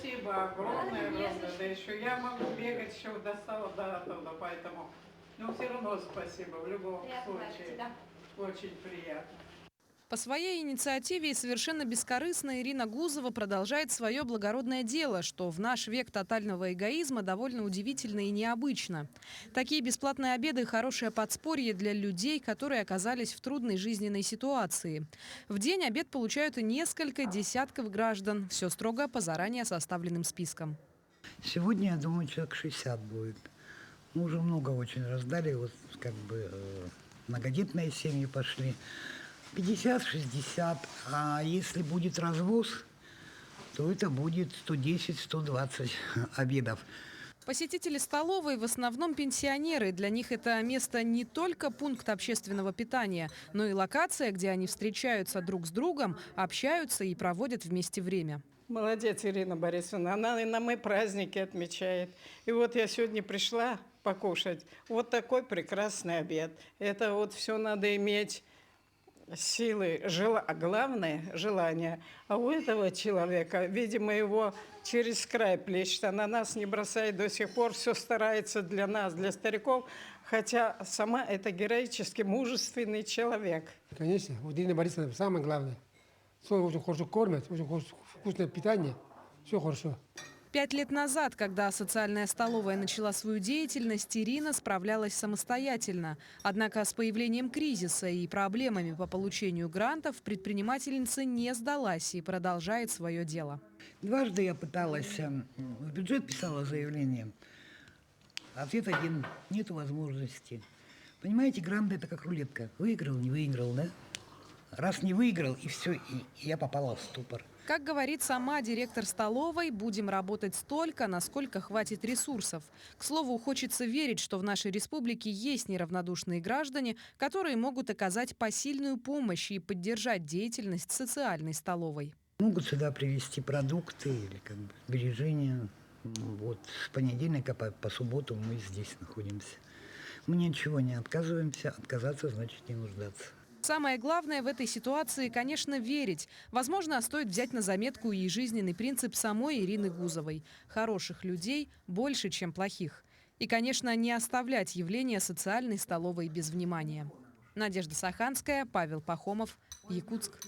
спасибо огромное, огромное. Да еще я могу бегать еще до сала, до оттуда, поэтому, ну, все равно спасибо в любом случае. Очень приятно. По своей инициативе и совершенно бескорыстно Ирина Гузова продолжает свое благородное дело, что в наш век тотального эгоизма довольно удивительно и необычно. Такие бесплатные обеды – хорошее подспорье для людей, которые оказались в трудной жизненной ситуации. В день обед получают и несколько десятков граждан. Все строго по заранее составленным спискам. Сегодня, я думаю, человек 60 будет. Мы уже много очень раздали, вот как бы многодетные семьи пошли. 50-60, а если будет развоз, то это будет 110-120 обедов. Посетители столовой в основном пенсионеры. Для них это место не только пункт общественного питания, но и локация, где они встречаются друг с другом, общаются и проводят вместе время. Молодец, Ирина Борисовна. Она и на мои праздники отмечает. И вот я сегодня пришла покушать. Вот такой прекрасный обед. Это вот все надо иметь силы, главное – желание. А у этого человека, видимо, его через край плещет. Она нас не бросает до сих пор, все старается для нас, для стариков. Хотя сама это героически мужественный человек. Конечно, вот Ирина Борисовна самое главное. Все очень хорошо кормят, очень вкусное питание, все хорошо. 5 лет назад, когда социальная столовая начала свою деятельность, Ирина справлялась самостоятельно. Однако с появлением кризиса и проблемами по получению грантов предпринимательница не сдалась и продолжает свое дело. Дважды я пыталась, в бюджет писала заявление. Ответ один – нет возможности. Понимаете, гранты – это как рулетка. Выиграл, не выиграл, да? Раз не выиграл, и все, и я попала в ступор. Как говорит сама директор столовой, будем работать столько, насколько хватит ресурсов. К слову, хочется верить, что в нашей республике есть неравнодушные граждане, которые могут оказать посильную помощь и поддержать деятельность социальной столовой. Могут сюда привезти продукты или как бы сбережения. Вот с понедельника по субботу мы здесь находимся. Мы ничего не отказываемся, отказаться значит не нуждаться. Самое главное в этой ситуации, конечно, верить. Возможно, стоит взять на заметку и жизненный принцип самой Ирины Гузовой. Хороших людей больше, чем плохих. И, конечно, не оставлять явление социальной столовой без внимания. Надежда Саханская, Павел Пахомов, Якутск.